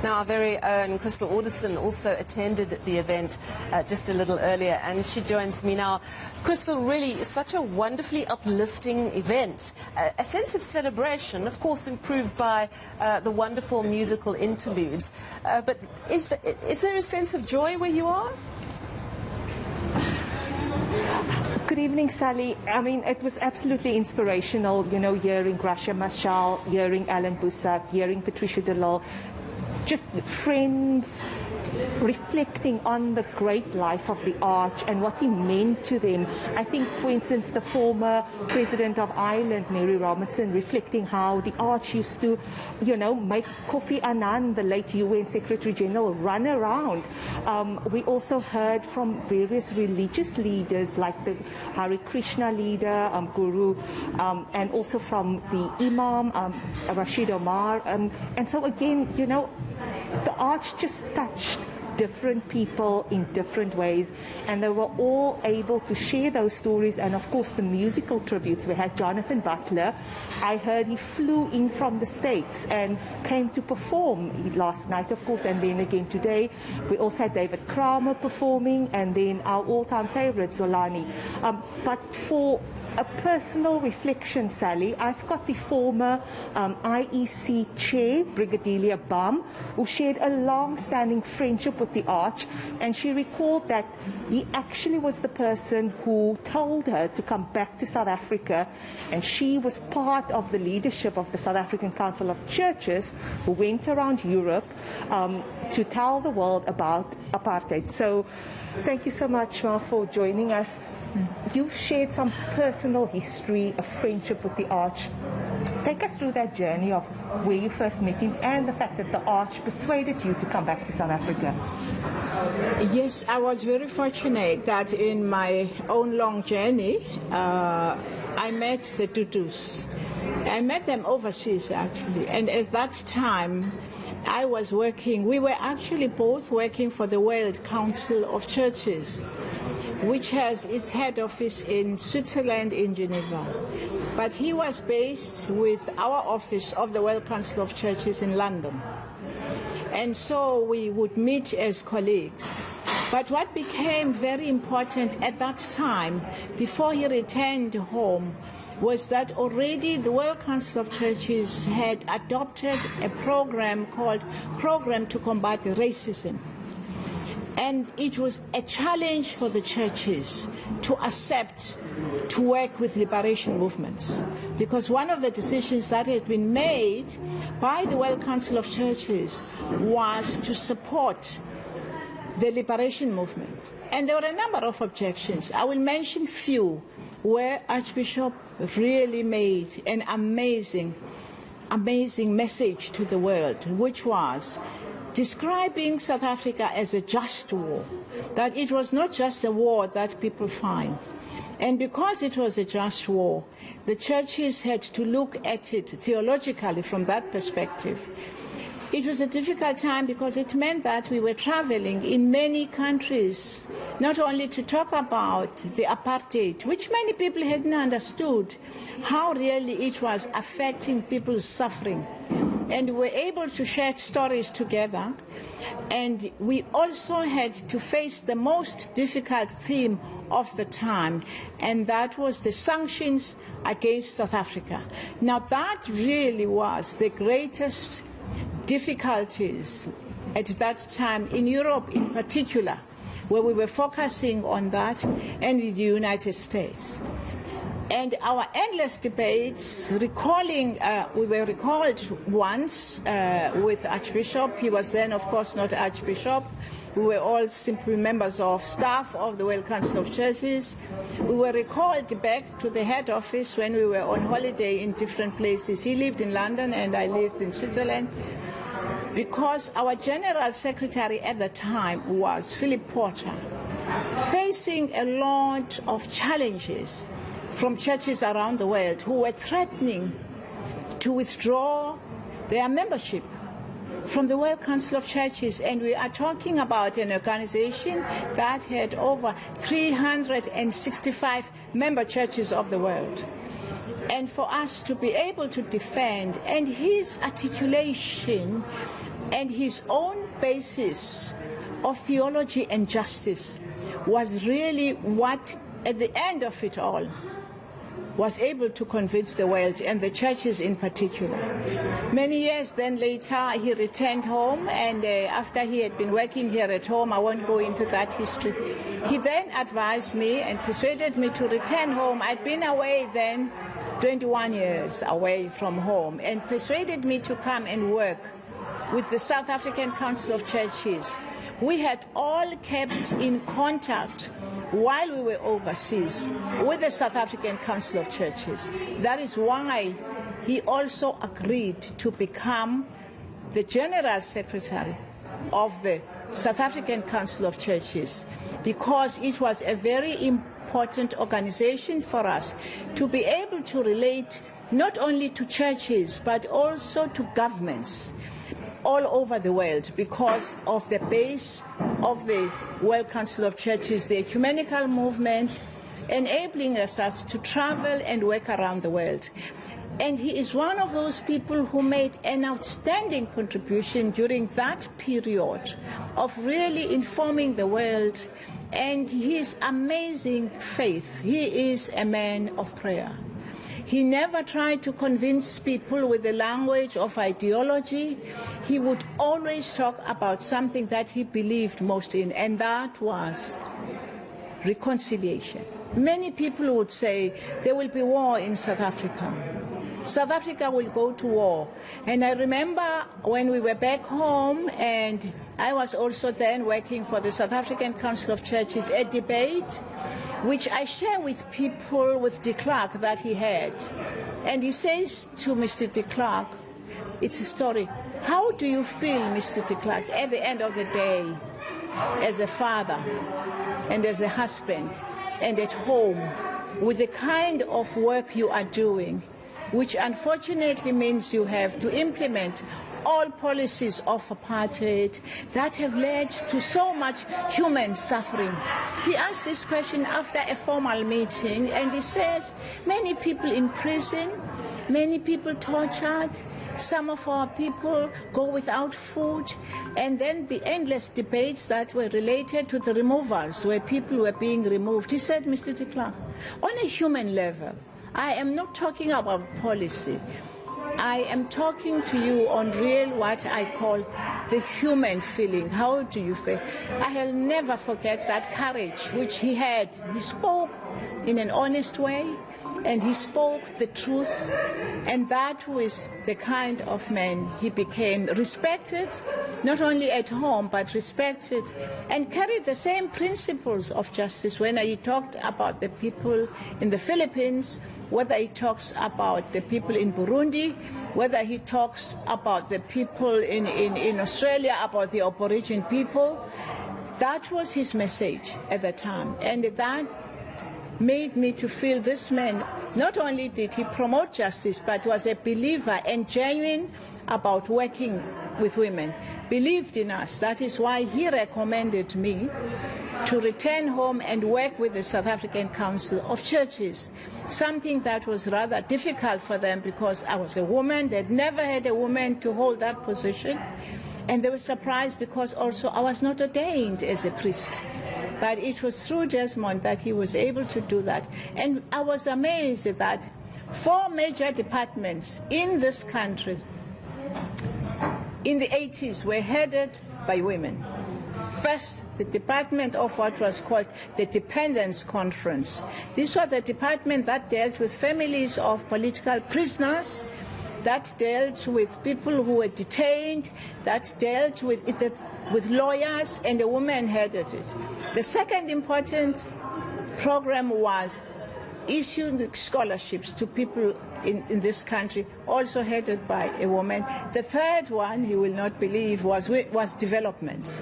Now, our very own Crystal Alderson also attended the event just a little earlier, and she joins me now. Crystal, really such a wonderfully uplifting event, a sense of celebration, of course improved by the wonderful musical interludes. But is there a sense of joy where you are? Good evening, Sally. I mean, it was absolutely inspirational, you know, hearing Gracia Machel, hearing Alan Busak, hearing Patricia DeLille, just friends reflecting on the great life of the Arch and what he meant to them. I think, for instance, the former President of Ireland, Mary Robinson, reflecting how the Arch used to, you know, make Kofi Annan, the late UN Secretary General, run around. We also heard from various religious leaders like the Hare Krishna leader, Guru, and also from the Imam, Rashid Omar. And so again, you know, the Arch just touched different people in different ways, and they were all able to share those stories. And of course the musical tributes. We had Jonathan Butler. I heard he flew in from the States and came to perform last night, of course, and then again today. We also had David Kramer performing, and then our all-time favorite Zolani. But for a personal reflection, Sally, I've got the former IEC chair, Brigadier Bam, who shared a long-standing friendship with the Arch, and she recalled that he actually was the person who told her to come back to South Africa, and she was part of the leadership of the South African Council of Churches, who went around Europe to tell the world about apartheid. So thank you so much, Ma, for joining us. You've shared some personal history of friendship with the Arch. Take us through that journey of where you first met him and the fact that the Arch persuaded you to come back to South Africa. Yes, I was very fortunate that in my own long journey, I met the Tutus. I met them overseas, actually, and at that time, I was working, we were actually both working for the World Council of Churches, which has its head office in Switzerland, in Geneva. But he was based with our office of the World Council of Churches in London. And so we would meet as colleagues. But what became very important at that time, before he returned home, was that already the World Council of Churches had adopted a program called Program to Combat Racism. And it was a challenge for the churches to accept to work with liberation movements, because one of the decisions that had been made by the World Council of Churches was to support the liberation movement. And there were a number of objections. I will mention few where Archbishop really made an amazing message to the world, which was describing South Africa as a just war, that it was not just a war that people find. And because it was a just war, the churches had to look at it theologically from that perspective. It was a difficult time because it meant that we were traveling in many countries, not only to talk about the apartheid, which many people hadn't understood, how really it was affecting people's suffering. And we were able to share stories together. And we also had to face the most difficult theme of the time, and that was the sanctions against South Africa. Now that really was the greatest difficulties at that time in Europe in particular, where we were focusing on that, and in the United States. And our endless debates, recalling, we were recalled once with Archbishop. He was then, of course, not Archbishop. We were all simply members of staff of the World Council of Churches. We were recalled back to the head office when we were on holiday in different places. He lived in London and I lived in Switzerland, because our General Secretary at the time was Philip Porter, facing a lot of challenges from churches around the world who were threatening to withdraw their membership from the World Council of Churches. And we are talking about an organization that had over 365 member churches of the world. And for us to be able to defend, and his articulation And his own basis of theology and justice was really what, at the end of it all, was able to convince the world, and the churches in particular. Many years then later, he returned home, and after he had been working here at home, I won't go into that history, he then advised me and persuaded me to return home. I'd been away then 21 years away from home, and persuaded me to come and work with the South African Council of Churches. We had all kept in contact while we were overseas with the South African Council of Churches. That is why he also agreed to become the General Secretary of the South African Council of Churches, because it was a very important organization for us to be able to relate not only to churches but also to governments all over the world, because of the base of the World Council of Churches, the ecumenical movement, enabling us to travel and work around the world. And he is one of those people who made an outstanding contribution during that period of really informing the world, and his amazing faith. He is a man of prayer. He never tried to convince people with the language of ideology. He would always talk about something that he believed most in, and that was reconciliation. Many people would say there will be war in South Africa. South Africa will go to war. And I remember when we were back home, and I was also then working for the South African Council of Churches, a debate which I share with people with de Klerk that he had. And he says to Mr. de Klerk, it's a story, how do you feel, Mr. de Klerk, at the end of the day, as a father and as a husband and at home, with the kind of work you are doing, which unfortunately means you have to implement all policies of apartheid that have led to so much human suffering. He asked this question after a formal meeting, and he says, many people in prison, many people tortured, some of our people go without food, and then the endless debates that were related to the removals, where people were being removed. He said, Mr. de Klerk, on a human level, I am not talking about policy. I am talking to you on real, what I call the human feeling. How do you feel? I'll never forget that courage which he had. He spoke in an honest way, and he spoke the truth, and that was the kind of man he became. Respected, not only at home, but respected, and carried the same principles of justice when he talked about the people in the Philippines, whether he talks about the people in Burundi, whether he talks about the people in Australia, about the Aboriginal people. That was his message at the time, and that made me to feel this man, not only did he promote justice, but was a believer and genuine about working with women, believed in us. That is why he recommended me to return home and work with the South African Council of Churches, something that was rather difficult for them because I was a woman. They'd never had a woman to hold that position, and they were surprised because also I was not ordained as a priest. But it was through Desmond that he was able to do that. And I was amazed that 4 major departments in this country in the 80s were headed by women. First, the department of what was called the Dependence Conference. This was a department that dealt with families of political prisoners, that dealt with people who were detained, that dealt with lawyers, and a woman headed it. The second important program was issuing scholarships to people in this country, also headed by a woman. The third one, you will not believe, was development.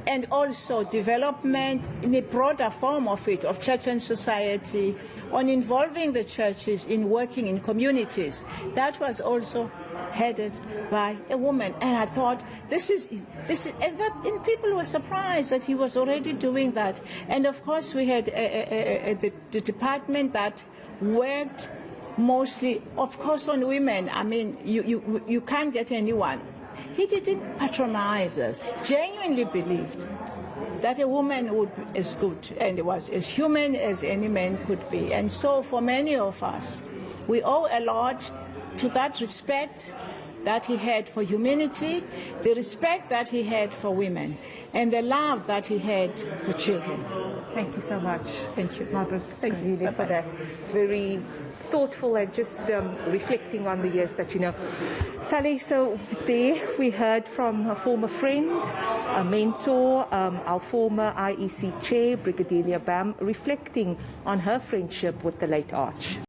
And also development in a broader form of it, of church and society, on involving the churches in working in communities. That was also headed by a woman. And I thought, and people were surprised that he was already doing that. And of course, we had the department that worked mostly, of course, on women. I mean, you can't get anyone he didn't patronize us, genuinely believed that a woman would be as good and was as human as any man could be. And so for many of us, we owe a lot to that respect that he had for humanity, the respect that he had for women, and the love that he had for children. Thank you so much. Thank you. Margaret, Thank you. really, for that very thoughtful and just reflecting on the years that you know. Sally, so there we heard from a former friend, a mentor, our former IEC chair, Brigadier Leah, reflecting on her friendship with the late Arch.